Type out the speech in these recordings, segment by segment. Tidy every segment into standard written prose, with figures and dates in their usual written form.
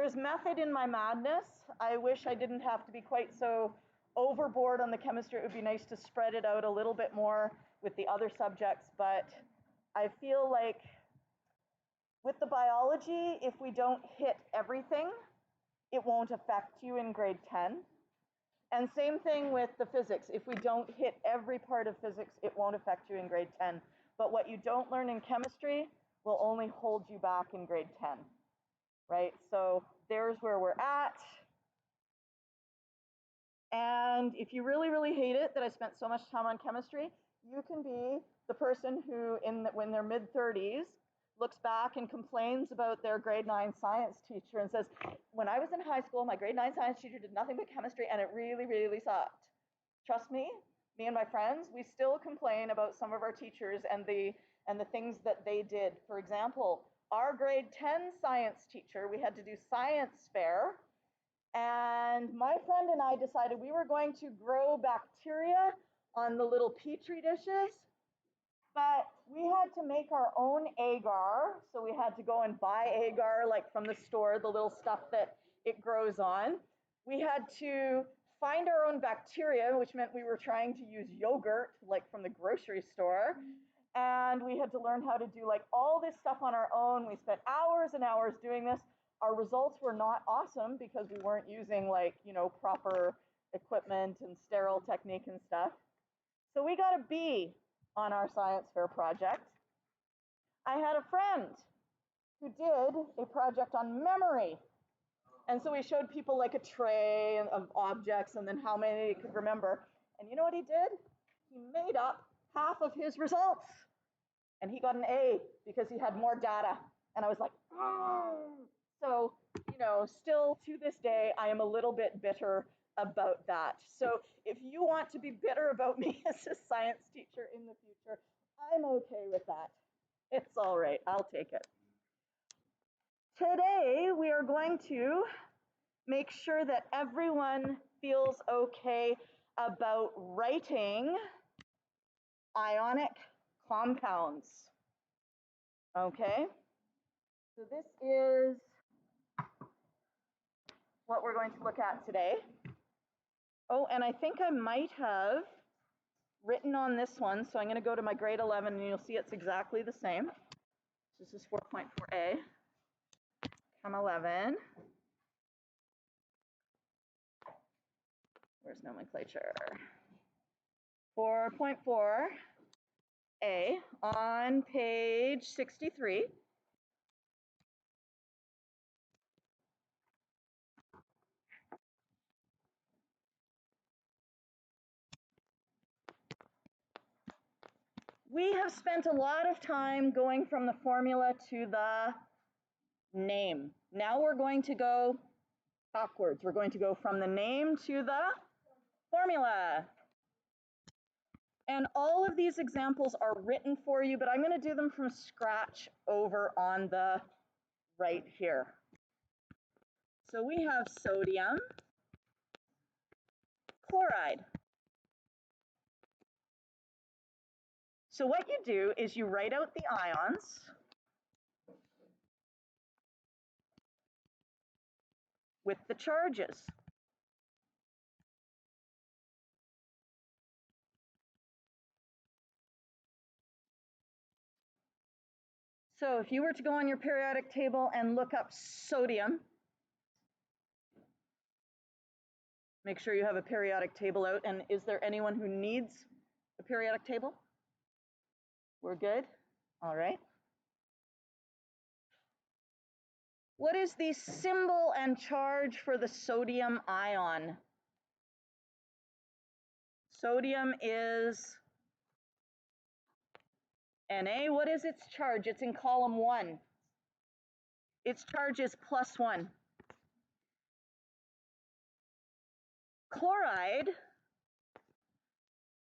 there's method in my madness. I wish I didn't have to be quite so overboard on the chemistry. It would be nice to spread it out a little bit more with the other subjects, but I feel like with the biology, if we don't hit everything, it won't affect you in grade 10. And same thing with the physics. If we don't hit every part of physics, it won't affect you in grade 10. But what you don't learn in chemistry will only hold you back in grade 10, right? So there's where we're at. And if you really, really hate it that I spent so much time on chemistry, you can be the person who, when they're mid-30s, looks back and complains about their grade 9 science teacher and says, when I was in high school, my grade 9 science teacher did nothing but chemistry and it really, really sucked. Trust me and my friends, we still complain about some of our teachers and the things that they did. For example, our grade 10 science teacher, we had to do science fair, and my friend and I decided we were going to grow bacteria on the little petri dishes. But we had to make our own agar, so we had to go and buy agar like from the store, the little stuff that it grows on. We had to find our own bacteria, which meant we were trying to use yogurt like from the grocery store. And we had to learn how to do like all this stuff on our own. We spent hours and hours doing this. Our results were not awesome because we weren't using like, proper equipment and sterile technique and stuff. So we got a B on our science fair project. I had a friend who did a project on memory. And so we showed people like a tray of objects and then how many they could remember. And you know what he did? He made up half of his results. And he got an A because he had more data. And I was like, oh. So, still to this day, I am a little bit bitter about that. So if you want to be bitter about me as a science teacher in the future, I'm okay with that. It's all right. I'll take it. Today, we are going to make sure that everyone feels okay about writing ionic compounds. Okay? So this is what we're going to look at today. Oh, and I think I might have written on this one, so I'm going to go to my grade 11 and you'll see it's exactly the same. This is 4.4a, Chem 11. Where's nomenclature? 4.4a on page 63. We have spent a lot of time going from the formula to the name. Now we're going to go backwards. We're going to go from the name to the formula. And all of these examples are written for you, but I'm going to do them from scratch over on the right here. So we have sodium chloride. So what you do is you write out the ions with the charges. So if you were to go on your periodic table and look up sodium, make sure you have a periodic table out. And is there anyone who needs a periodic table? We're good? All right. What is the symbol and charge for the sodium ion? Sodium is Na. What is its charge? It's in column 1. Its charge is +1. Chloride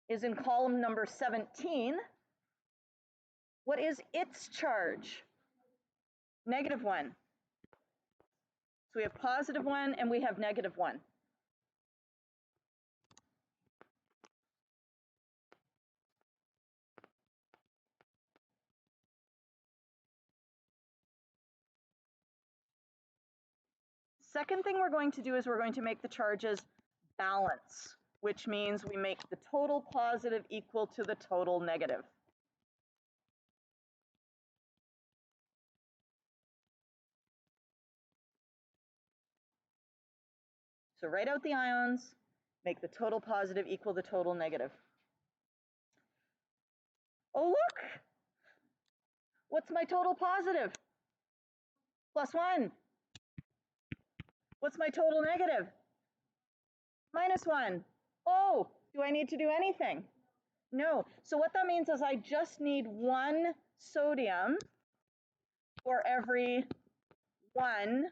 is in column number 17. What is its charge? -1. So we have +1 and we have -1. Second thing we're going to do is we're going to make the charges balance, which means we make the total positive equal to the total negative. So write out the ions, make the total positive equal the total negative. Oh, look! What's my total positive? +1. What's my total negative? -1. Oh, do I need to do anything? No. So what that means is I just need 1 sodium for every 1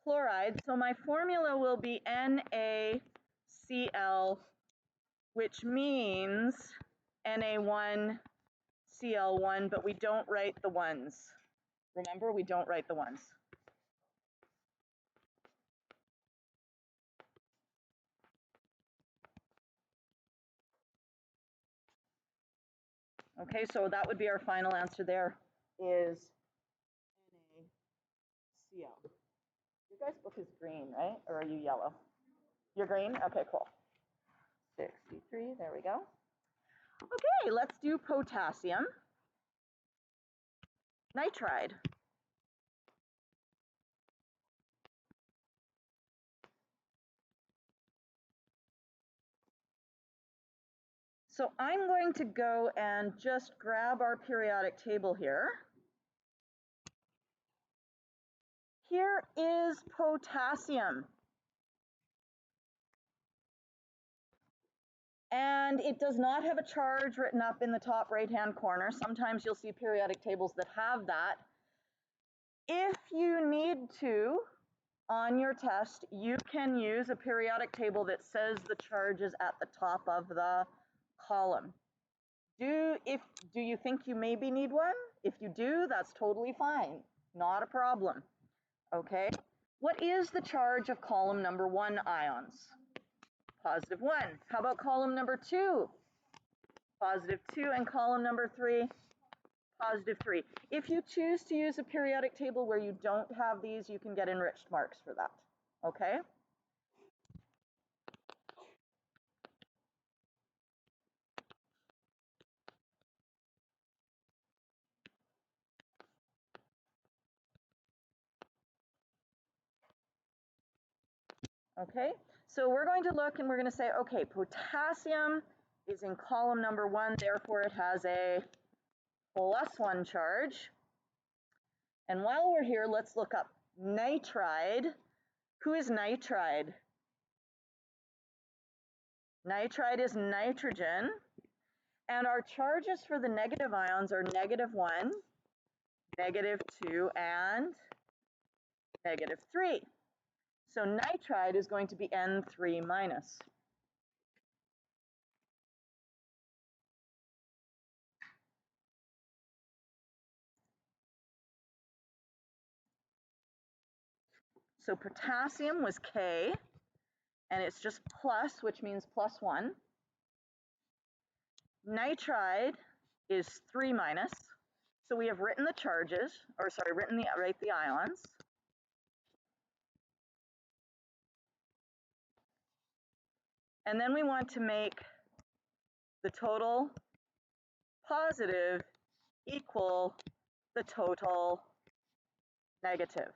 chloride. So my formula will be NaCl, which means Na1Cl1, but we don't write the ones. Remember, we don't write the ones. Okay, so that would be our final answer there, is NaCl. Your guys' book is green, right? Or are you yellow? You're green? Okay, cool. 63, there we go. Okay, let's do potassium nitride. So I'm going to go and just grab our periodic table here. Here is potassium. And it does not have a charge written up in the top right-hand corner. Sometimes you'll see periodic tables that have that. If you need to, on your test, you can use a periodic table that says the charge is at the top of the column. Do you think you maybe need one? If you do, that's totally fine. Not a problem. Okay. What is the charge of column number 1 ions? +1. How about column number 2? +2, and column number 3? +3. If you choose to use a periodic table where you don't have these, you can get enriched marks for that. Okay? Okay, so we're going to look and we're going to say, okay, potassium is in column number 1, therefore it has a +1 charge. And while we're here, let's look up nitride. Who is nitride? Nitride is nitrogen. And our charges for the negative ions are -1, -2, and -3. So nitride is going to be N3-. So potassium was K, and it's just plus, which means +1. Nitride is 3-. So we have written the charges, or sorry, write the ions. And then we want to make the total positive equal the total negative.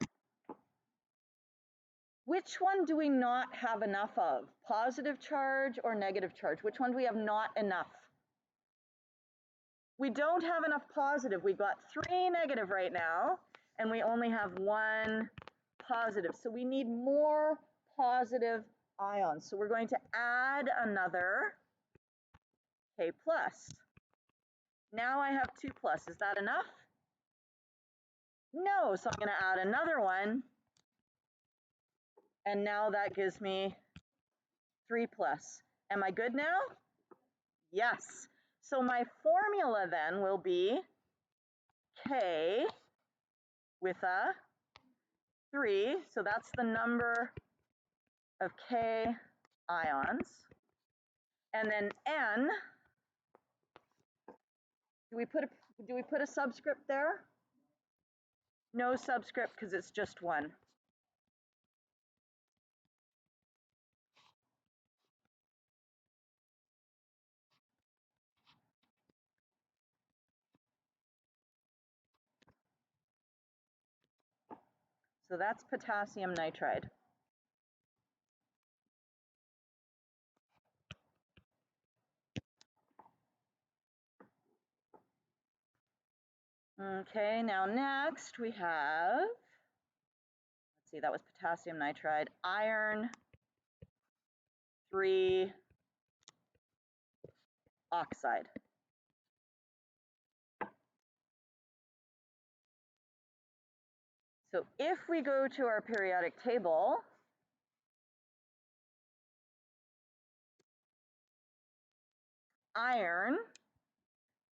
Which one do we not have enough of? Positive charge or negative charge? Which one do we have not enough? We don't have enough positive. We've got 3 negative right now, and we only have 1 positive. So we need more positive ions. So we're going to add another K+. Now I have 2+. Is that enough? No, so I'm going to add another one. And now that gives me 3+. Am I good now? Yes. So my formula then will be K with a 3. So that's the number of K ions. And then N, do we put a subscript there? No subscript because it's just 1. So that's potassium nitride. Okay, now next we have, let's see, that was potassium nitride, iron 3 oxide. So if we go to our periodic table, iron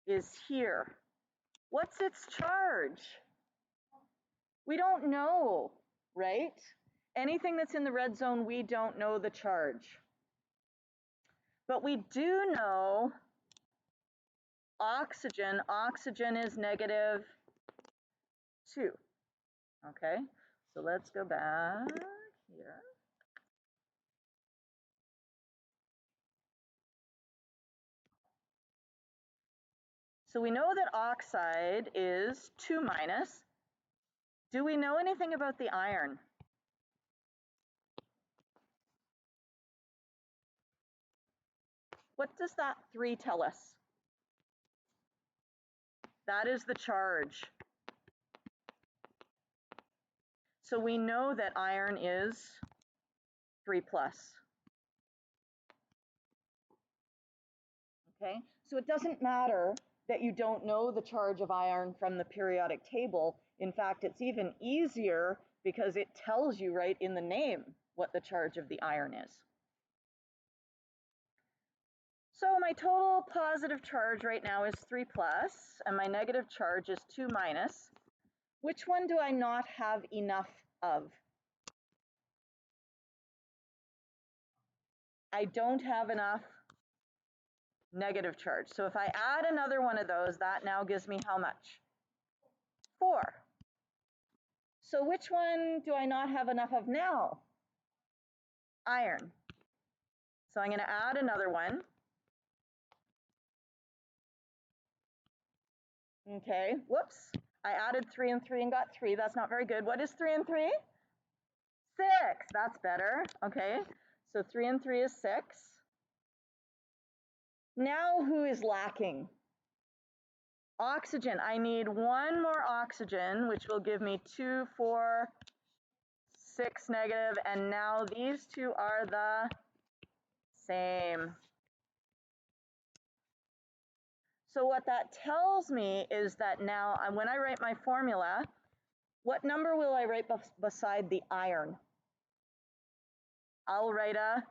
is here. What's its charge? We don't know, right? Anything that's in the red zone, we don't know the charge. But we do know oxygen. Oxygen is -2. Okay, so let's go back here. So we know that oxide is 2-. Do we know anything about the iron? What does that 3 tell us? That is the charge. So we know that iron is 3+. Okay, so it doesn't matter that you don't know the charge of iron from the periodic table. In fact, it's even easier because it tells you right in the name what the charge of the iron is. So my total positive charge right now is 3+, and my negative charge is 2-. Which one do I not have enough of? I don't have enough negative charge. So if I add another one of those, that now gives me how much? 4. So which one do I not have enough of now? Iron. So I'm going to add another one. Okay, whoops. I added 3 and 3 and got 3. That's not very good. What is 3 and 3? 6. That's better. Okay, so 3 and 3 is 6. Now who is lacking? Oxygen. I need one more oxygen, which will give me 2, 4, 6 negative, and now these two are the same. So what that tells me is that now when I write my formula, what number will I write beside the iron? I'll write a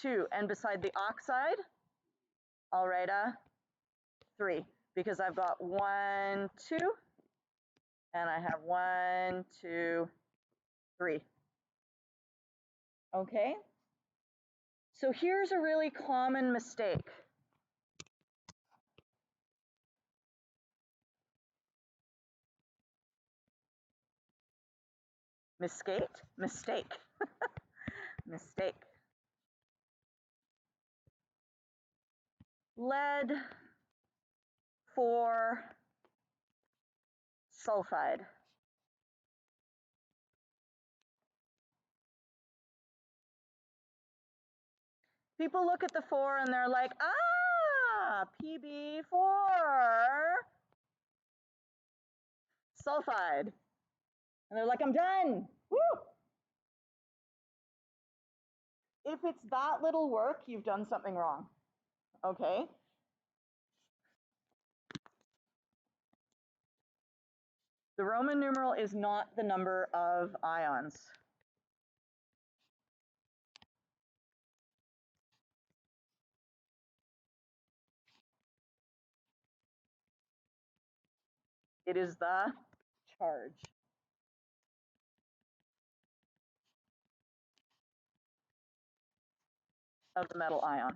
2, and beside the oxide, I'll write a 3, because I've got 1, 2, and I have 1, 2, 3. Okay? So here's a really common mistake. Mistake? Mistake. Mistake. Lead 4 sulfide. People look at the 4 and they're like, ah, PB4 sulfide. And they're like, I'm done. Woo! If it's that little work, you've done something wrong. Okay? The Roman numeral is not the number of ions. It is the charge. Of the metal ion.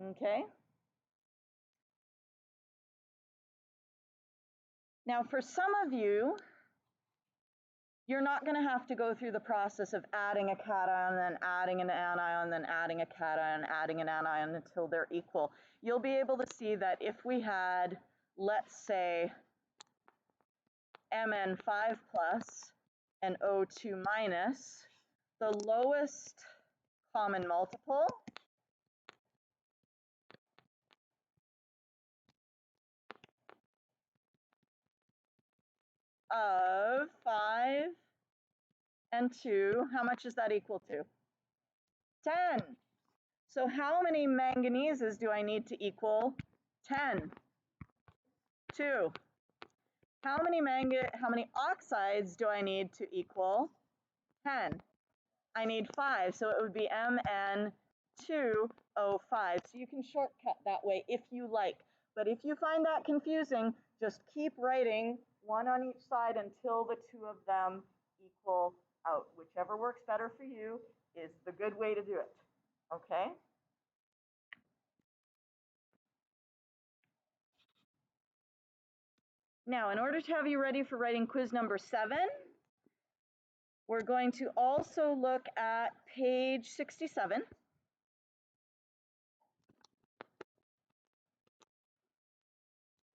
Okay? Now for some of you, you're not going to have to go through the process of adding a cation, then adding an anion, then adding a cation, adding an anion until they're equal. You'll be able to see that if we had, let's say, Mn5 plus and O2 minus, the lowest common multiple of 5 and 2, how much is that equal to? 10. So how many manganeses do I need to equal 10? 2. How many oxides do I need to equal 10? I need 5, so it would be Mn2O5. So you can shortcut that way if you like. But if you find that confusing, just keep writing one on each side until the two of them equal out. Whichever works better for you is the good way to do it. Okay? Now, in order to have you ready for writing quiz number 7, we're going to also look at page 67.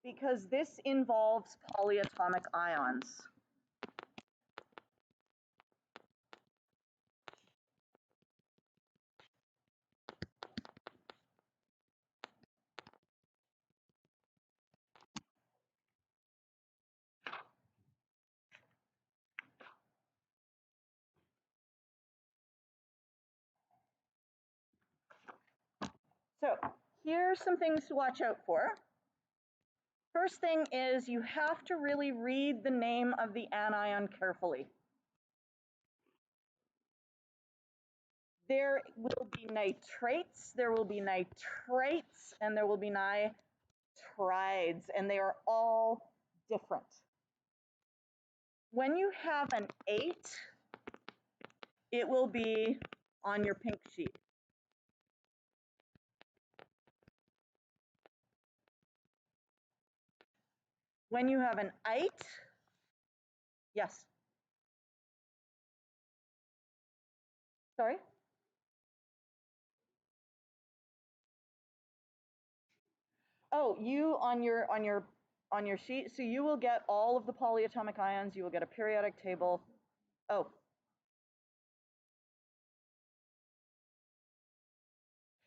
Because this involves polyatomic ions. So here's some things to watch out for. First thing is you have to really read the name of the anion carefully. There will be nitrates, there will be nitrites, and there will be nitrides, and they are all different. When you have an 8, it will be on your pink sheet. When you have an 8, yes. Sorry? Oh, you on your sheet, so you will get all of the polyatomic ions, you will get a periodic table. Oh.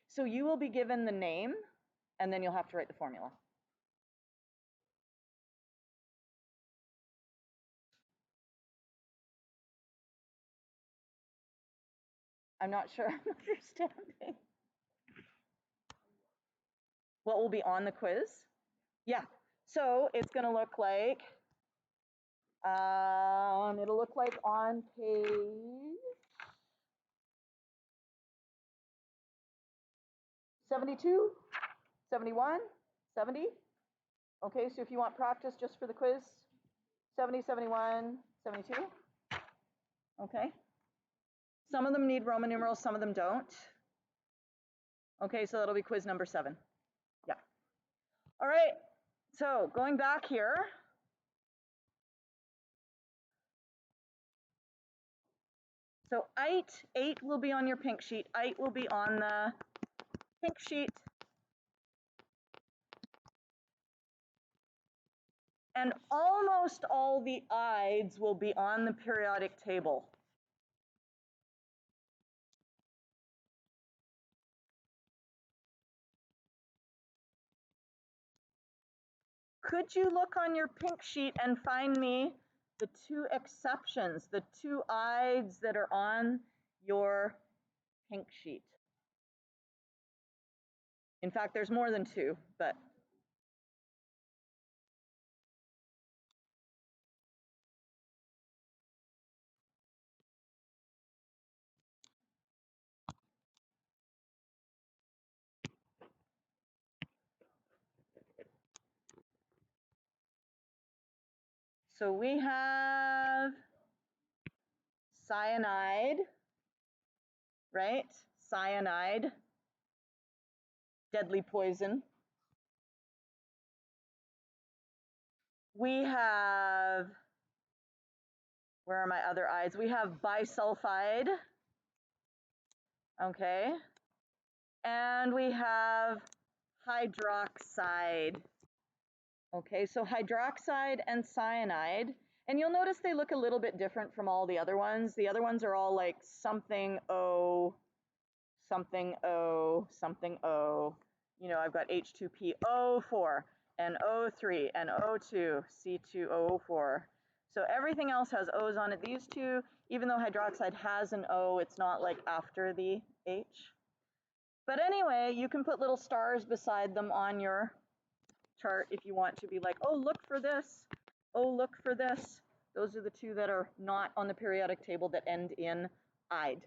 So you will be given the name, and then you'll have to write the formula. I'm not sure I'm understanding. What will be on the quiz? Yeah, so it's going to look like, it'll look like on page 72, 71, 70. Okay, so if you want practice just for the quiz, 70, 71, 72. Okay. Some of them need Roman numerals, some of them don't. Okay, so that'll be quiz number 7. Yeah. All right, so going back here. So 8 will be on your pink sheet. 8 will be on the pink sheet. And almost all the ides will be on the periodic table. Could you look on your pink sheet and find me the 2 exceptions, the 2 ides that are on your pink sheet? In fact, there's more than 2, but so we have cyanide, right? Cyanide, deadly poison. We have Where are my other ides? We have bisulfide, okay, and we have hydroxide. Okay, so hydroxide and cyanide, and you'll notice they look a little bit different from all the other ones. The other ones are all like something O, something O, something O. You know, I've got H2PO4 and O3 and O2, C2O4. So everything else has O's on it. These two, even though hydroxide has an O, it's not like after the H. But anyway, you can put little stars beside them on your chart if you want to be like, oh, look for this. Oh, look for this. Those are the two that are not on the periodic table that end in "ide."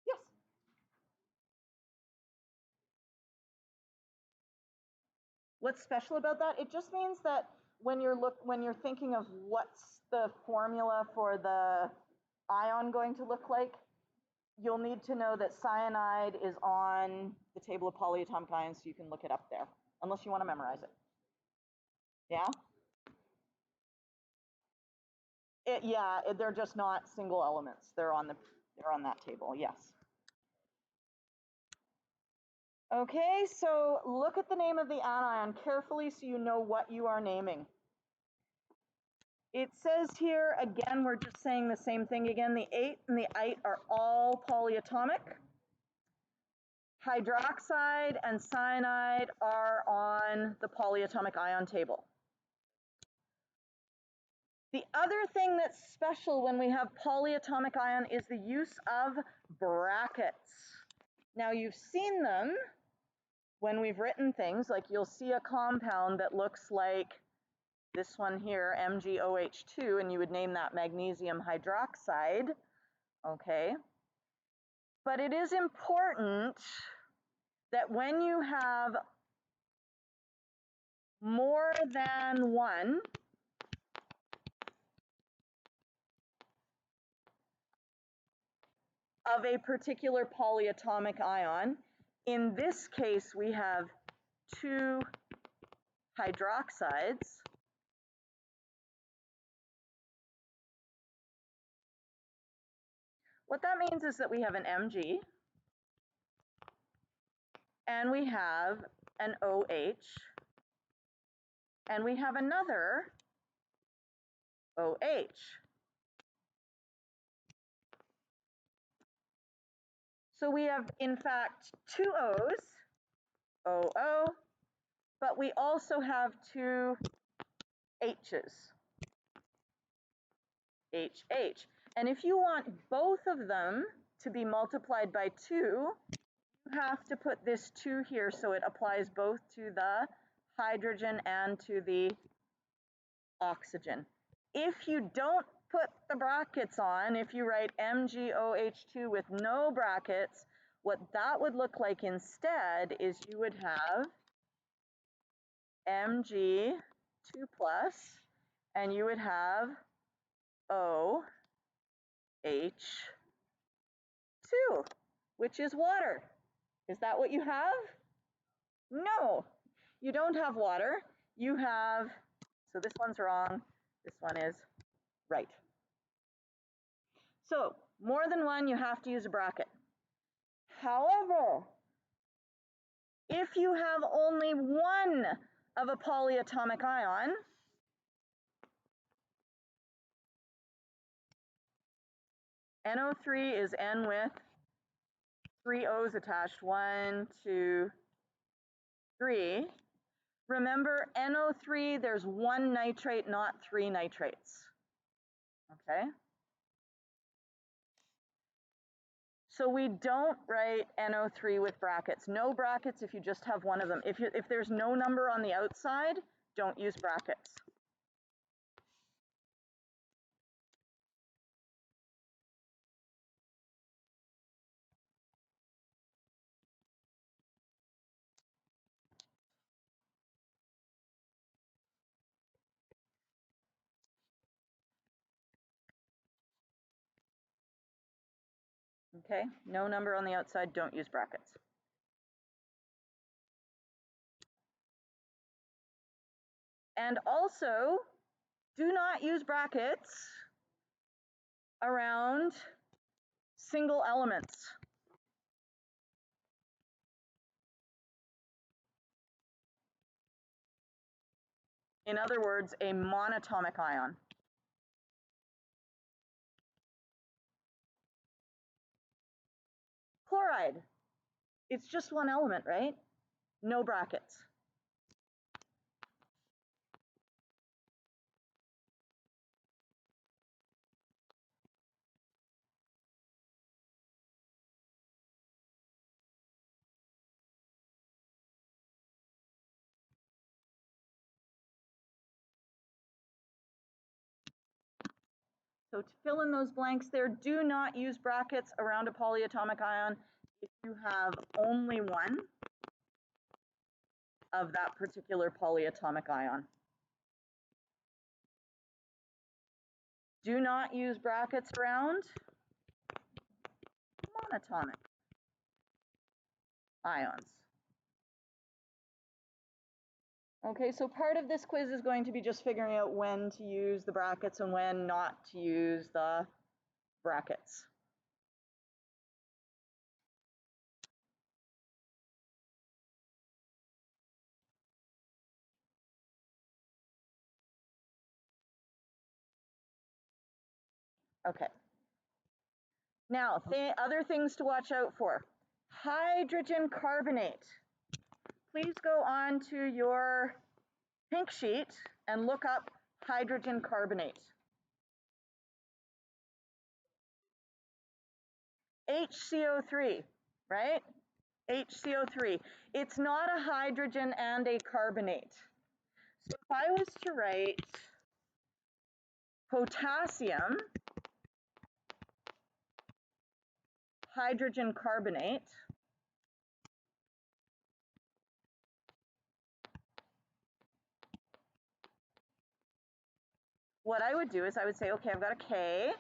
Yes. What's special about that? It just means that when you're thinking of what's the formula for the ion going to look like, you'll need to know that cyanide is on the table of polyatomic ions, so you can look it up there, unless you want to memorize it. Yeah? They're just not single elements. They're on that table, yes. Okay, so look at the name of the anion carefully so you know what you are naming. It says here, again, we're just saying the same thing again, the 8 and the ite are all polyatomic. Hydroxide and cyanide are on the polyatomic ion table. The other thing that's special when we have polyatomic ion is the use of brackets. Now you've seen them when we've written things, like you'll see a compound that looks like this one here, MgOH2, and you would name that magnesium hydroxide, okay? But it is important that when you have more than one of a particular polyatomic ion, in this case we have 2 hydroxides, what that means is that we have an Mg and we have an OH and we have another OH. So we have, in fact, 2 O's, OO, but we also have 2 H's, HH. And if you want both of them to be multiplied by 2, you have to put this 2 here so it applies both to the hydrogen and to the oxygen. If you don't put the brackets on, if you write MgOH2 with no brackets, what that would look like instead is you would have Mg2+, and you would have OH2, which is water. Is that what you have? No, you don't have water. You have, so this one's wrong, this one is right. So more than one, you have to use a bracket. However, if you have only one of a polyatomic ion, NO3 is N with 3 O's attached, 1, 2, 3. Remember, NO3, there's 1 nitrate, not 3 nitrates, okay? So we don't write NO3 with brackets. No brackets if you just have one of them. If there's no number on the outside, don't use brackets. Okay, no number on the outside, don't use brackets. And also, do not use brackets around single elements. In other words, a monatomic ion. Chloride, it's just one element, right? No brackets. So to fill in those blanks there, do not use brackets around a polyatomic ion if you have only one of that particular polyatomic ion. Do not use brackets around monatomic ions. Okay, so part of this quiz is going to be just figuring out when to use the brackets and when not to use the brackets. Okay. Now, other things to watch out for. Hydrogen carbonate. Please go on to your pink sheet and look up hydrogen carbonate. HCO3, right? HCO3. It's not a hydrogen and a carbonate. So if I was to write potassium hydrogen carbonate, what I would do is I would say, okay, I've got a K,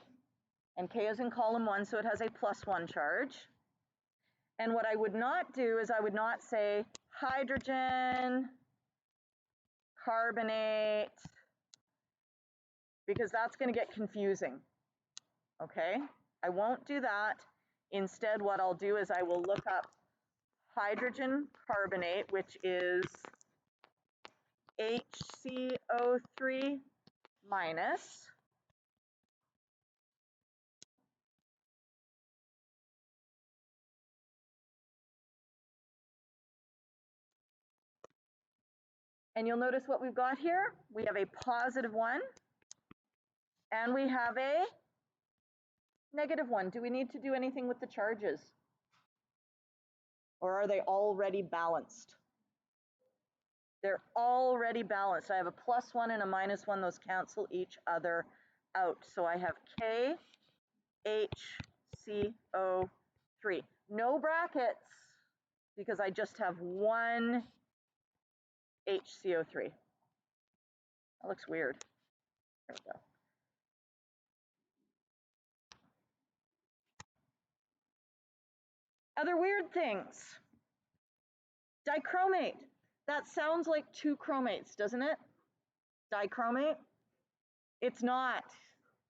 and K is in column 1, so it has a +1 charge. And what I would not do is I would not say hydrogen carbonate, because that's going to get confusing. Okay, I won't do that. Instead, what I'll do is I will look up hydrogen carbonate, which is HCO3 minus. And you'll notice what we've got here. We have a +1 and we have a -1. Do we need to do anything with the charges? Or are they already balanced? They're already balanced. I have a +1 and a -1. Those cancel each other out. So I have KHCO3. No brackets, because I just have one HCO3. That looks weird. There we go. Other weird things. Dichromate. That sounds like two chromates, doesn't it? Dichromate? It's not.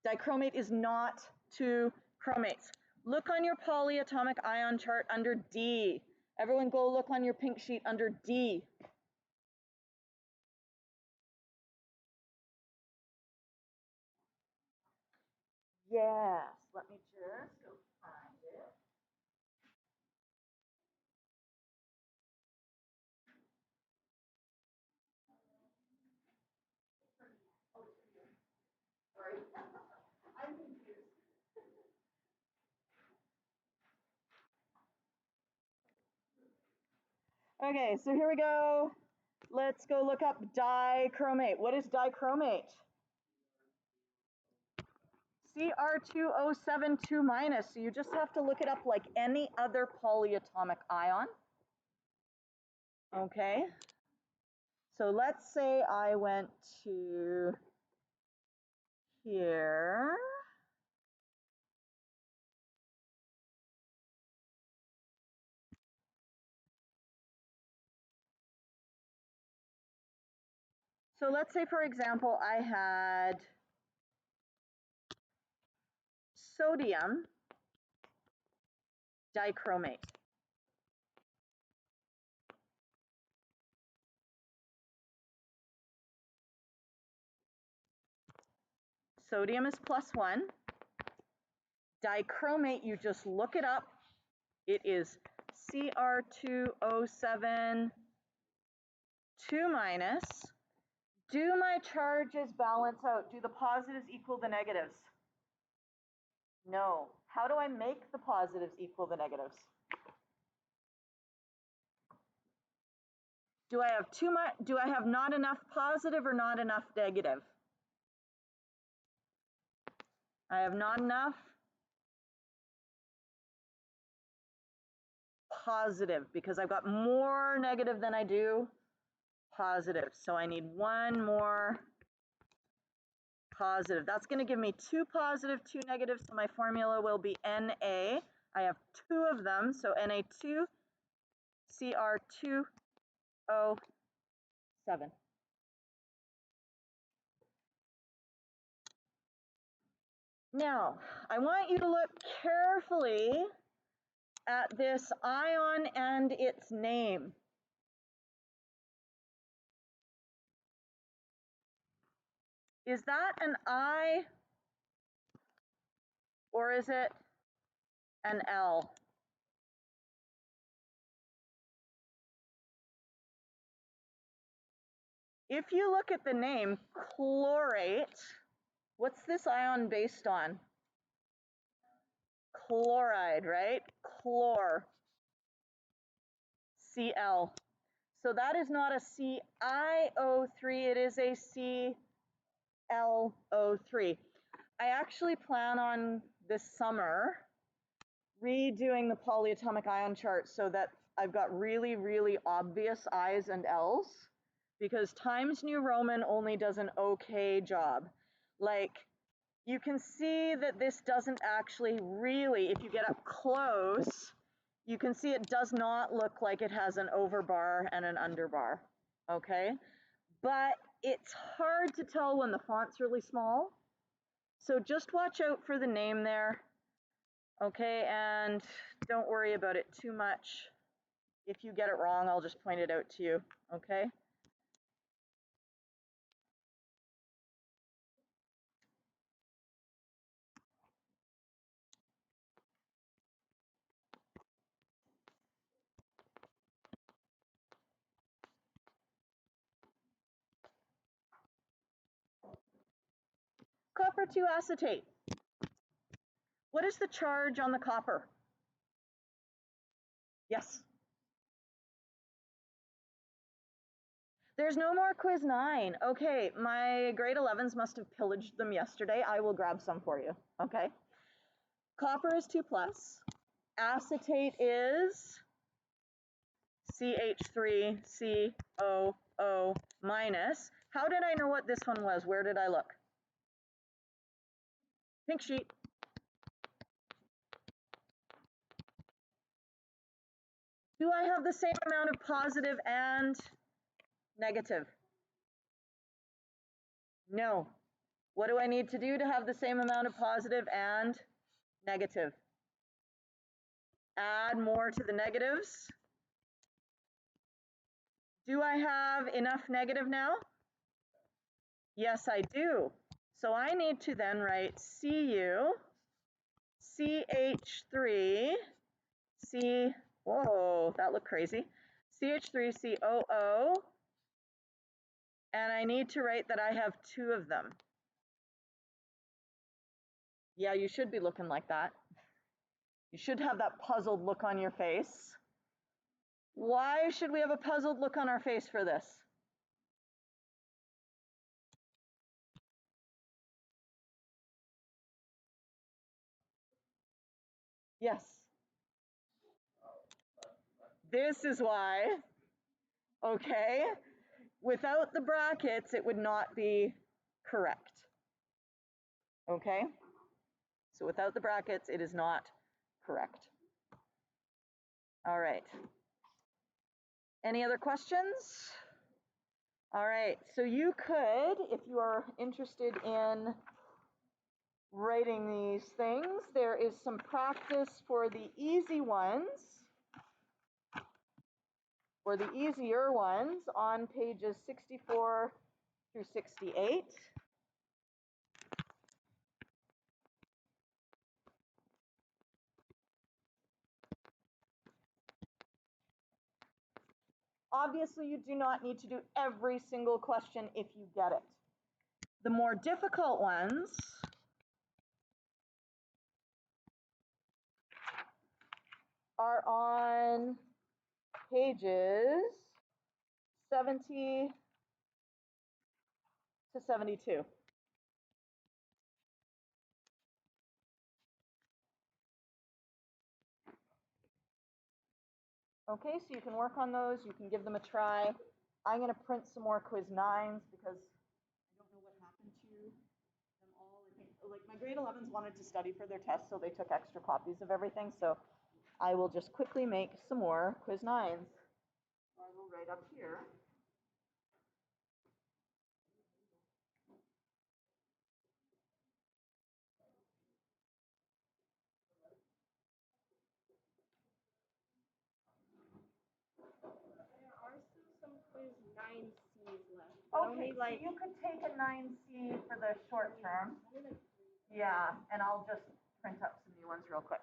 Dichromate is not two chromates. Look on your polyatomic ion chart under D. Everyone go look on your pink sheet under D. Yes, let me just go find it. Sorry, I'm confused. Okay, so here we go. Let's go look up dichromate. What is dichromate? Cr2O72 minus. So you just have to look it up like any other polyatomic ion. Okay. So let's say I went to here. So let's say, for example, I had sodium dichromate. Sodium is +1. Dichromate, you just look it up. It is Cr2O7 2-. Do my charges balance out? Do the positives equal the negatives? No. How do I make the positives equal the negatives? Do I have too much? Do I have not enough positive or not enough negative? I have not enough positive because I've got more negative than I do positive. So I need one more positive. That's going to give me 2 positive, 2 negative. So my formula will be Na. I have 2 of them. So Na2 Cr2O7. Now, I want you to look carefully at this ion and its name. Is that an I or is it an L? If you look at the name chlorate, what's this ion based on? Chloride, right? Chlor, Cl. So that is not a CiO3, it is a ClO3. I actually plan on this summer redoing the polyatomic ion chart so that I've got really, really obvious I's and L's, because Times New Roman only does an okay job. Like, you can see that this doesn't actually really, if you get up close, you can see it does not look like it has an overbar and an underbar, okay? But it's hard to tell when the font's really small. So just watch out for the name there, okay? And don't worry about it too much. If you get it wrong, I'll just point it out to you, okay? Copper 2 acetate. What is the charge on the copper? Yes. There's no more quiz 9. Okay, my grade 11s must have pillaged them yesterday. I will grab some for you, okay? Copper is 2+. Acetate is CH3COO-. How did I know what this one was? Where did I look? Pink sheet. Do I have the same amount of positive and negative? No. What do I need to do to have the same amount of positive and negative? Add more to the negatives. Do I have enough negative now? Yes, I do. So I need to then write Cu CH3 C, whoa, that looked crazy. CH3COO, and I need to write that I have 2 of them. Yeah, you should be looking like that. You should have that puzzled look on your face. Why should we have a puzzled look on our face for this? Yes. This is why, okay? Without the brackets, it would not be correct. Okay? So without the brackets, it is not correct. All right. Any other questions? All right, so you could, if you are interested in writing these things, there is some practice for the easy ones, or the easier ones, on pages 64 through 68. Obviously, you do not need to do every single question if you get it. The more difficult ones are on pages 70 to 72. Okay, so you can work on those, you can give them a try. I'm going to print some more quiz 9s because I don't know what happened to them all. I think, like, my grade 11s wanted to study for their tests, so they took extra copies of everything. So I will just quickly make some more quiz 9s. I will write up here. Some quiz 9Cs left. Okay, so you could take a 9C for the short term. Yeah, and I'll just print up some new ones real quick.